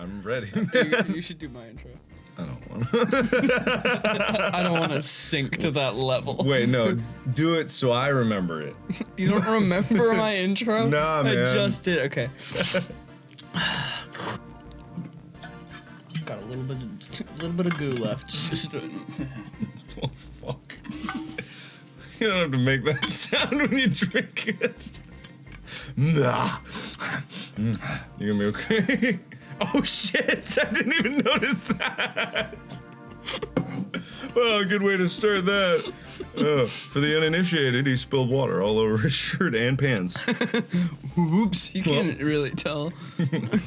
I'm ready. You should do my intro. I don't want to. I don't want to sink to that level. Wait, no. Do it so I remember it. You don't remember my intro? Nah, man. I just did. Okay. Got a little bit of goo left. Oh, fuck. You don't have to make that sound when you drink it. Nah. You gonna be okay? Oh shit! I didn't even notice that. Oh, good way to start that. For the uninitiated, he spilled water all over his shirt and pants. Oops, you can't really tell.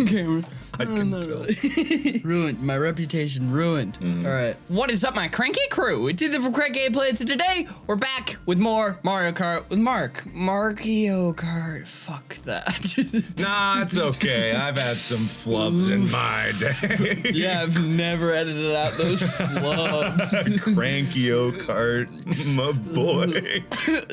Okay, I can tell. Really. Ruined. My reputation ruined. All right. What is up, my cranky crew? It's either from CrankGameplays, and today we're back with more Mario Kart with Mario Kart. Fuck that. Nah, it's okay. I've had some flubs in my day. Yeah, I've never edited out those flubs. Crankio Kart, my boy.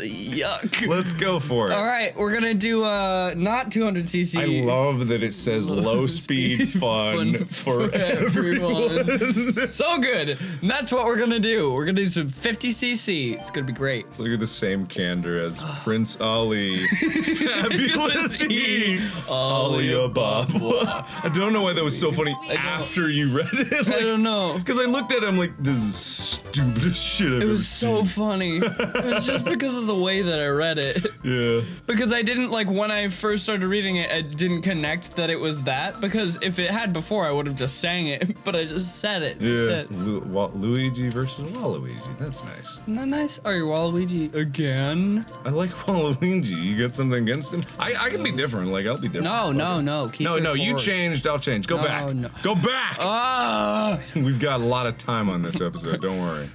Yuck. Let's go for it. All right, we're gonna do not 200cc. I love that it says low speed fun for everyone. So good. And that's what we're gonna do. We're gonna do some 50cc. It's gonna be great. Let's look at the same candor as Prince Ali. Fabulous E. Alibaba. I don't know why that was so funny after you read it. Like, I don't know. Because I looked at it, I'm like, this is the stupidest shit I've ever seen. It was so funny. It was just because of the way that I read it. Yeah. Because I didn't, like, when I first started reading it, I didn't connect that it was that. Because if it had before, I would have just sang it. But I just said it. Yeah. Luigi versus Waluigi. That's nice. Isn't that nice? Are you Waluigi again? I like Waluigi. You got something against him? I can be different. Like, I'll be different. No. Keep No, your you course. changed. I'll change. Go back. No. Go back. Ah! We've got a lot of time on this episode. Don't worry.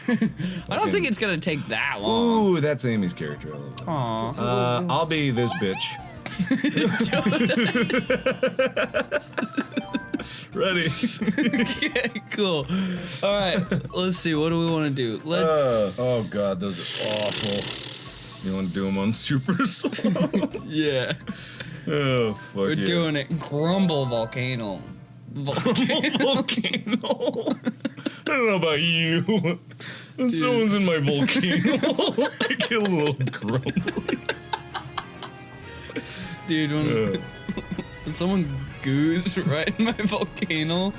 I don't think it's gonna take that long. Ooh, that's Amy's character. I love that. Aw. I'll be this bitch. Ready? Okay, cool. All right, let's see. What do we want to do? Let's. Oh god, those are awful. You want to do them on super slow? Yeah. Oh fuck. We're doing it. Grumble Volcano. Volcano. I don't know about you. When someone's in my volcano, I get a little grumbly. Dude, when someone goos right in my volcano,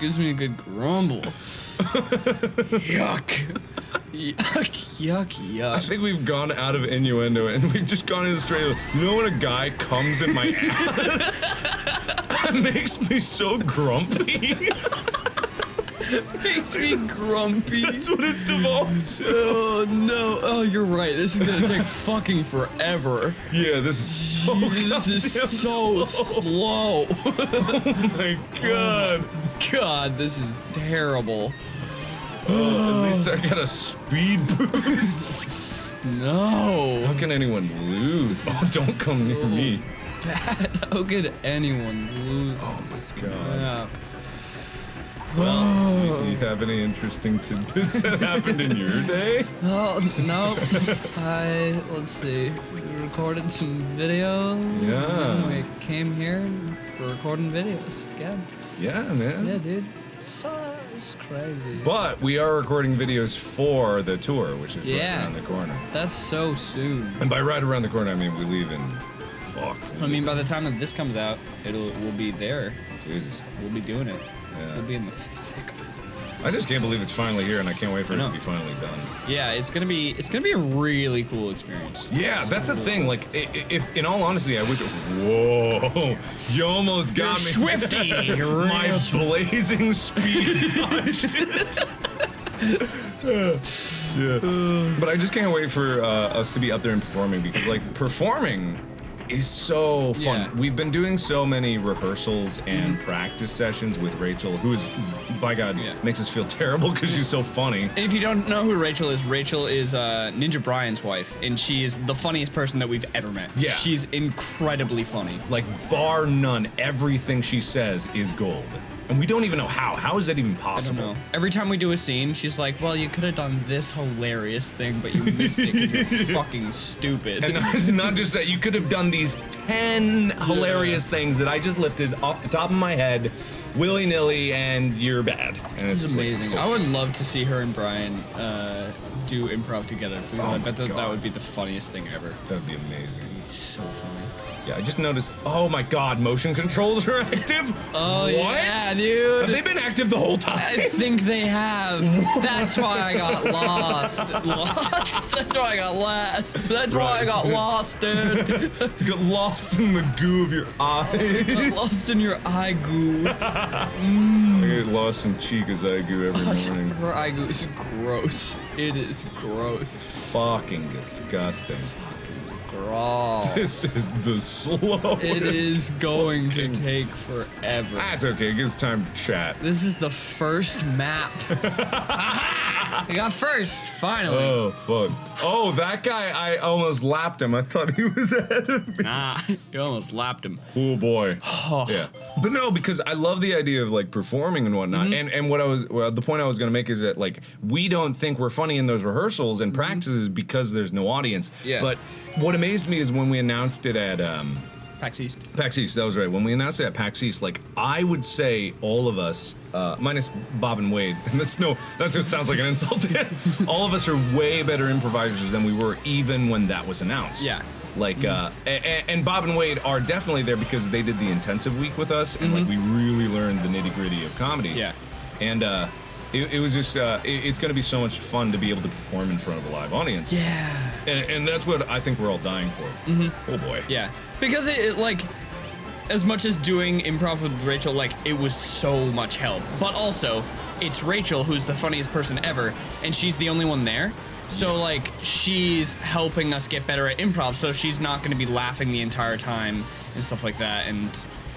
gives me a good grumble. Yuck. Yuck. I think we've gone out of innuendo and we've just gone into straight. You know when a guy comes in my ass? That makes me so grumpy. Makes me grumpy. That's what it's devolved to. Oh no. Oh, you're right. This is gonna take fucking forever. Yeah, this is so This is so slow. Oh my god. God, this is terrible. At least I got a speed boost. No. How can anyone lose? Oh, don't come near me. Bad. How could anyone lose? Oh my god. Yeah. Well, do you have any interesting tidbits that happened in your day? Oh, no. Let's see. We recorded some videos. Yeah. And then we came here and we're recording videos again. Yeah, man. Yeah, dude. It's crazy. But we are recording videos for the tour, which is right around the corner. That's so soon. And by right around the corner, I mean we leave in... Fuck. I mean, by the time that this comes out, we'll be there. Jesus. We'll be doing it. Yeah. We'll be in the thick of it. I just can't believe it's finally here, and I can't wait for it to be finally done. Yeah, it's gonna be a really cool experience. Yeah, that's the thing. Like, if in all honesty, I wish. Whoa! You almost got me. Swifty. My blazing speed touched it. Yeah. But I just can't wait for us to be up there and performing, because like performing is so fun. Yeah. We've been doing so many rehearsals and practice sessions with Rachel, who is, by God, makes us feel terrible because she's so funny. And if you don't know who Rachel is Ninja Brian's wife, and she is the funniest person that we've ever met. Yeah. She's incredibly funny. Like, bar none, everything she says is gold. And we don't even know how. How is that even I don't possible? know. Every time we do a scene, she's like, well, you could have done this hilarious thing, but you missed it because you're fucking stupid. And not just that, you could have done these 10 hilarious things that I just lifted off the top of my head, willy-nilly, and you're bad. And It's just like, amazing. I would love to see her and Brian do improv together. Because I bet that would be the funniest thing ever. That'd be amazing. It's so funny. Yeah, I just noticed, oh my god, motion controls are active? Oh, what? yeah, dude. Have they been active the whole time? I think they have. That's why I got lost. That's why I got lost. That's why I got lost, dude. Got lost in the goo of your eye. Got lost in your eye goo. I get lost in Chica's eye goo every morning. Her eye goo is gross. It is gross. Fucking disgusting. Gross. This is the slowest. It is going to take forever. That's okay, it gives time to chat. This is the first map. I got first, finally. Oh, fuck. Oh, that guy, I almost lapped him. I thought he was ahead of me. Nah, you almost lapped him. Oh, boy. Oh. Yeah. But no, because I love the idea of, like, performing and whatnot. And what the point I was going to make is that, like, we don't think we're funny in those rehearsals and practices because there's no audience. Yeah. But what amazed me is when we announced it at, PAX East. PAX East, that was right. When we announced it at PAX East, like, I would say all of us, minus Bob and Wade, and that just sounds like an insult to him. All of us are way better improvisers than we were even when that was announced. Yeah. Like, and Bob and Wade are definitely there because they did the intensive week with us, and, like, we really learned the nitty-gritty of comedy. Yeah. And, it was just, it's gonna be so much fun to be able to perform in front of a live audience. Yeah. And that's what I think we're all dying for. Oh boy. Yeah. Because it like, as much as doing improv with Rachel, like, it was so much help. But also, it's Rachel who's the funniest person ever, and she's the only one there. So, like, she's helping us get better at improv, so she's not going to be laughing the entire time and stuff like that. And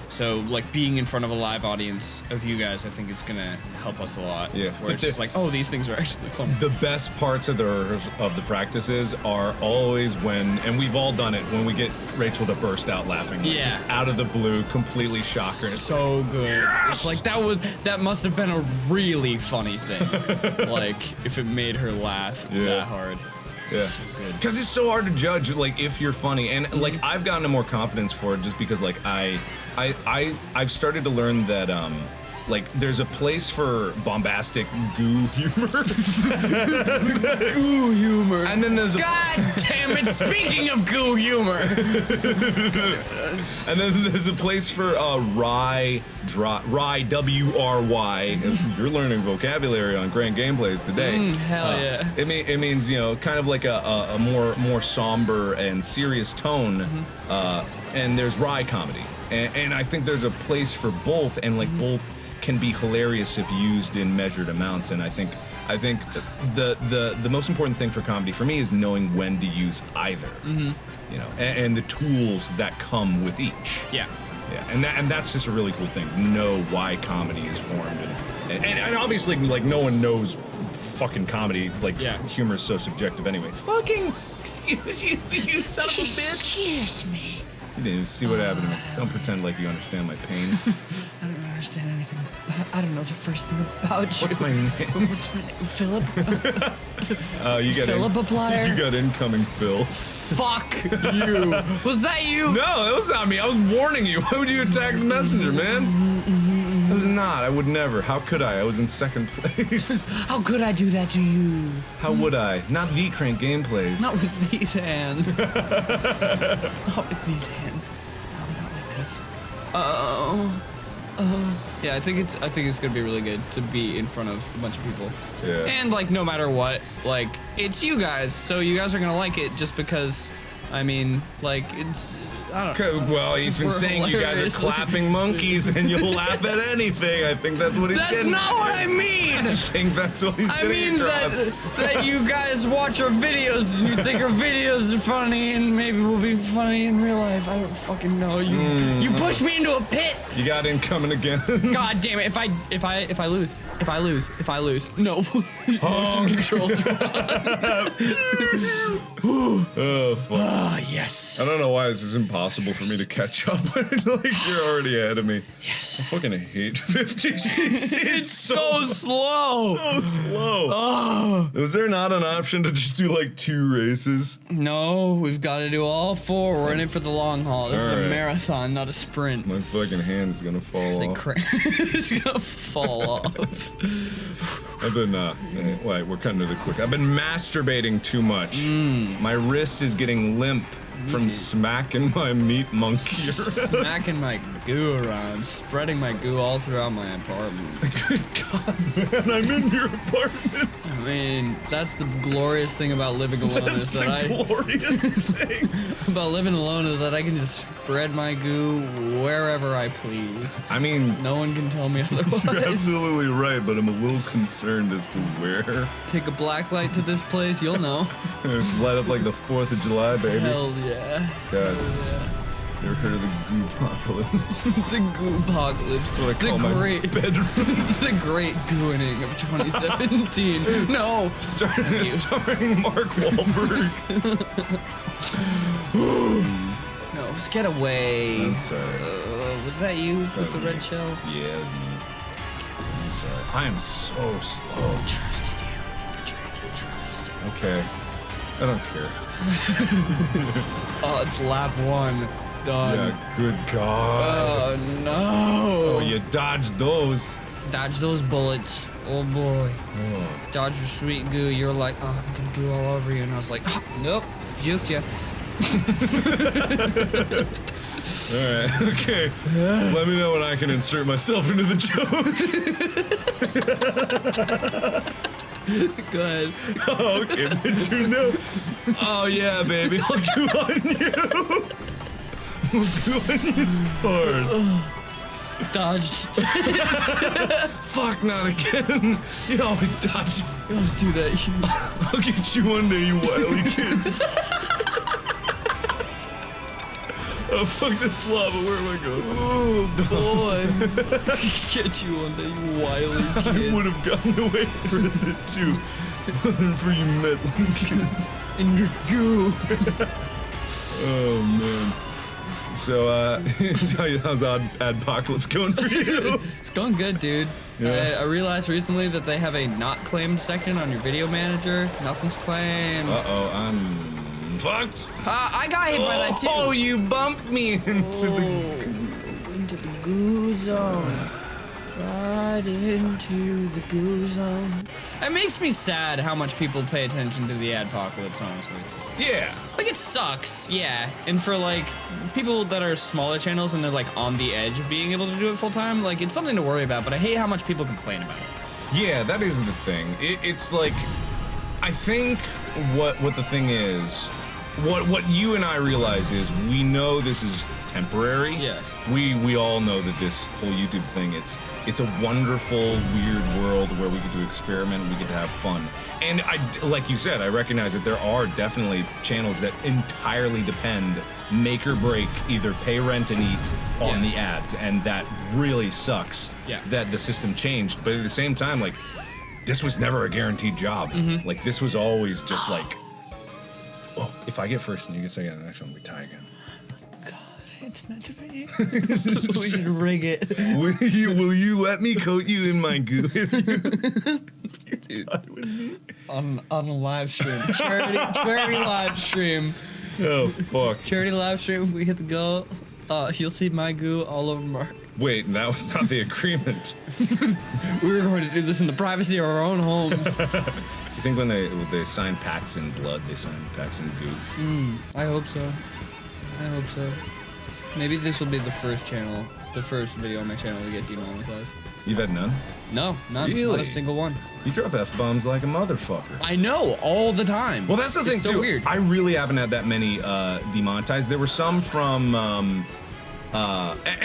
so, like, being in front of a live audience of you guys, I think it's going to help us a lot. Yeah. Where it's just like, oh, these things are actually fun. The best parts of the practices are always when, and we've all done it, when we get Rachel to burst out laughing, like, Yeah. just out of the blue, completely shock her. It's So good. It's like that must have been a really funny thing. Like, if it made her laugh that hard. Yeah. So good. Because it's so hard to judge, like, if you're funny, and like I've gotten more confidence for it just because, like, I've started to learn that like, there's a place for bombastic goo humor. Goo humor. And then there's God damn it, speaking of goo humor. And then there's a place for rye, W-R-Y. You're learning vocabulary on CrankGameplays today. Hell yeah. It means, you know, kind of like a more somber and serious tone. And there's rye comedy. And I think there's a place for both, and, like, both can be hilarious if used in measured amounts. And I think the most important thing for comedy for me is knowing when to use either. You know, and the tools that come with each. Yeah. Yeah, and that's just a really cool thing. Know why comedy is formed, and obviously, like, no one knows fucking comedy. Like, humor is so subjective anyway. Fucking excuse you, you son of a bitch. Excuse me. You didn't even see what happened to me. Don't pretend like you understand my pain. I don't understand anything. I don't know the first thing about you. What's my name? What's my name? Philip? You got Philip applier? You got incoming, Phil. Fuck you. Was that you? No, that was not me. I was warning you. Why would you attack the messenger, man? It was not. I would never. How could I? I was in second place. How could I do that to you? How would I? Not the CrankGameplays. Not with these hands. Not with these hands. No, not like this. Yeah, I think it's gonna be really good to be in front of a bunch of people. Yeah. And, like, no matter what, like, it's you guys, so you guys are gonna like it just because, I mean, like, it's, I don't know. Well, he's been We're saying hilarious. you guys are clapping monkeys and you'll laugh at anything. I think that's what he's That's getting. not what I mean! I think that's what he's I getting mean across. that you guys watch our videos and you think our videos are funny and maybe we'll be funny in real life. I don't fucking know. You push me into a pit. You got incoming again. God damn it! If I lose, no. Motion controls. Oh fuck. Oh yes. I don't know why this is impossible. impossible for me to catch up. Like you're already ahead of me. Yes. I fucking hate 50cc. It's so slow. So slow. Oh. Was there not an option to just do like 2 races? No, we've got to do all 4. We're in it for the long haul. This is a Alright. marathon, not a sprint. My fucking hand's gonna fall off. It's gonna fall off. I've been, wait, we're cutting to the quick. I've been masturbating too much. My wrist is getting limp from smacking my meat monkey around. Smacking my goo around, spreading my goo all throughout my apartment. Good God, man, I'm in your apartment. I mean, that's the glorious thing about living alone That's is the that glorious thing. about living alone is that I can just spread my goo wherever I please. I mean, No one can tell me you're otherwise. absolutely right, but I'm a little concerned as to where. Take a black light to this place, you'll know. It's light up like the 4th of July, baby. Hell yeah. God, Hell yeah. you ever heard of the Goopocalypse? The goo-apocalypse. That's what I call my bedroom. The great gooning of 2017. No. Starring Mark Wahlberg. No, just get away. I'm sorry. Was that you with the was red me. shell? Yeah, I'm sorry. I am so slow. Trusted you. Betrayed your trust. Okay. I don't care. Oh, it's lap 1. Done. Yeah, good God. Oh, no. Oh, you dodged those. Dodge those bullets. Oh, boy. Oh. Dodge your sweet goo. You're like, oh, I'm gonna goo all over you. And I was like, oh, nope. Juked you. Alright, okay. Let me know when I can insert myself into the joke. Go ahead. Oh, okay, did you know? Oh, yeah, baby. I'll go on you. I'll go on you hard. Dodged. Fuck, not again. You always dodge. Let's do that. I'll get you one day, you wily kids. Oh, fuck this lava. Where am I going? Oh, boy. Get you one day, you wily I kid. would have gotten away from it too. Other for you meddling kids. In your goo. Oh, man. So, how's Adpocalypse going for you? It's going good, dude. Yeah. I realized recently that they have a not claimed section on your video manager. Nothing's claimed. Uh-oh, I'm fucked. I got hit by that too. Oh, you bumped me into into the goo zone. Right into the goo zone. It makes me sad how much people pay attention to the Adpocalypse, honestly. Yeah. Like, it sucks, yeah. And for, like, people that are smaller channels and they're, like, on the edge of being able to do it full time, like, it's something to worry about, but I hate how much people complain about it. Yeah, that is the thing. It's like, I think what the thing is, what you and I realize is we know this is temporary. Yeah. We all know that this whole YouTube thing, it's a wonderful, weird world where we get to experiment, we get to have fun. And like you said, I recognize that there are definitely channels that entirely depend, make or break, either pay rent and eat on the ads, and that really sucks that the system changed. But at the same time, like, this was never a guaranteed job. Like, this was always just like, oh, if I get first and you get second, the next one we tie again. It's meant to be. We should rig it. Will you let me coat you in my goo if you Dude, on a live stream. Charity live stream. Oh, fuck. Charity live stream, we hit the go. You'll see my goo all over Mark. Wait, that was not the agreement. We were going to do this in the privacy of our own homes. You think when they sign packs in blood, they sign packs in goo? I hope so. I hope so. Maybe this will be the first video on my channel to get demonetized. You've had none? No, none. Really? Not a single one. You drop F-bombs like a motherfucker. I know, all the time. Well, that's the thing, it's so too. weird. I really haven't had that many demonetized. There were some from, and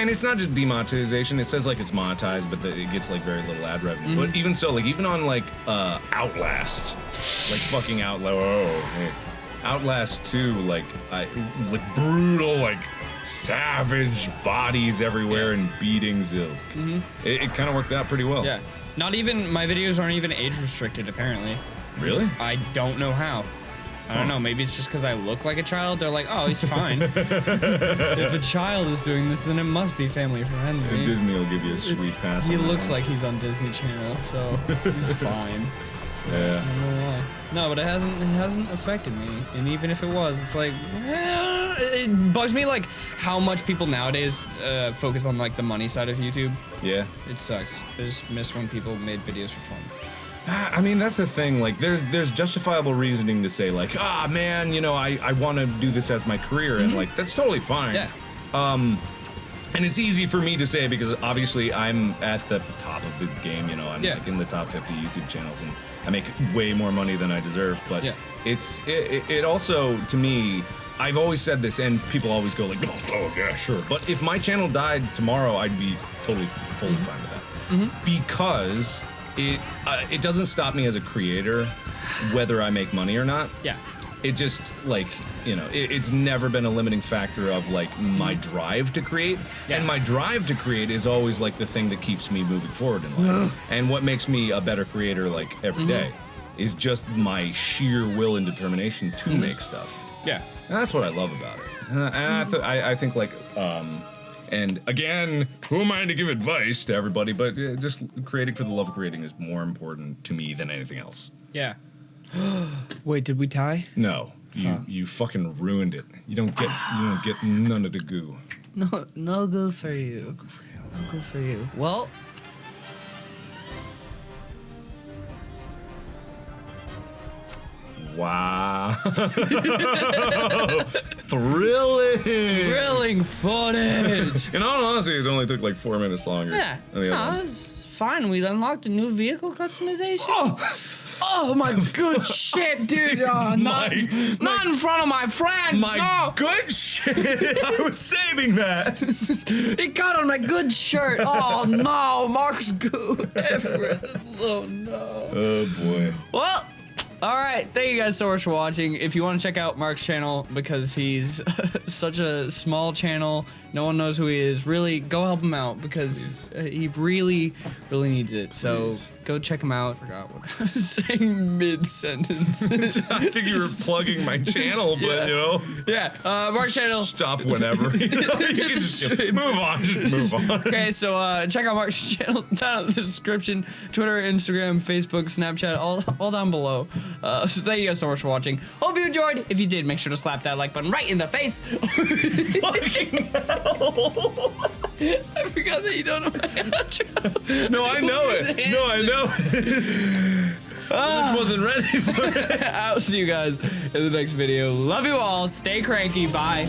it's not just demonetization. It says, like, it's monetized, but it gets, like, very little ad revenue. But even so, like, even on, like, Outlast, like, fucking Outlast, Outlast 2, like brutal, like, savage bodies everywhere and beatings. It kind of worked out pretty well. Yeah. Not even, my videos aren't even age restricted, apparently. Really? I don't know how. I don't know. Maybe it's just because I look like a child. They're like, oh, he's fine. If a child is doing this, then it must be family friendly. Disney will give you a sweet pass. He looks like he's on Disney Channel, so he's fine. Yeah. I don't know why. No, but it hasn't affected me. And even if it was, it's like, it bugs me like how much people nowadays focus on like the money side of YouTube. Yeah. It sucks. I just miss when people made videos for fun. I mean, that's the thing. Like, there's justifiable reasoning to say, like, ah, man, you know, I want to do this as my career, and like, that's totally fine. Yeah. And it's easy for me to say because obviously I'm at the top of the game. You know, I'm like in the top 50 YouTube channels, and I make way more money than I deserve. But it also, to me, I've always said this, and people always go like, oh yeah, sure. But if my channel died tomorrow, I'd be totally fine with that, because it doesn't stop me as a creator whether I make money or not. Yeah. It just, like, you know, it's never been a limiting factor of like my drive to create. Yeah. And my drive to create is always like the thing that keeps me moving forward in life. And what makes me a better creator like every day is just my sheer will and determination to make stuff. Yeah. And that's what I love about it. And I think like, and again, who am I to give advice to everybody? But just creating for the love of creating is more important to me than anything else. Yeah. Wait, did we tie? No, you fucking ruined it. You don't get none of the goo. No goo for you. No goo for you. Well. Wow. Thrilling footage. In all honesty, it only took like 4 minutes longer. Yeah. No, it's fine. We unlocked a new vehicle customization. Oh my good shit, dude. Oh, not in front of my friends. My good shit. I was saving that. It got on my good shirt. Oh no, Mark's goo everywhere. Oh no. Oh boy. Well, all right. Thank you guys so much for watching. If you want to check out Mark's channel because he's such a small channel, no one knows who he is. Really, go help him out because he really needs it. So go check him out. I forgot what I was saying mid-sentence. I think you were plugging my channel, but you know. Yeah, Mark's channel. Stop whenever. You can just move on. Just move on. Okay, so check out Mark's channel down in the description. Twitter, Instagram, Facebook, Snapchat, all down below. So thank you guys so much for watching. Hope you enjoyed. If you did, make sure to slap that like button right in the face. Fucking hell. I forgot that you don't know my outro. No, I know it. No, I know it. I wasn't ready for it. I'll see you guys in the next video. Love you all. Stay cranky. Bye.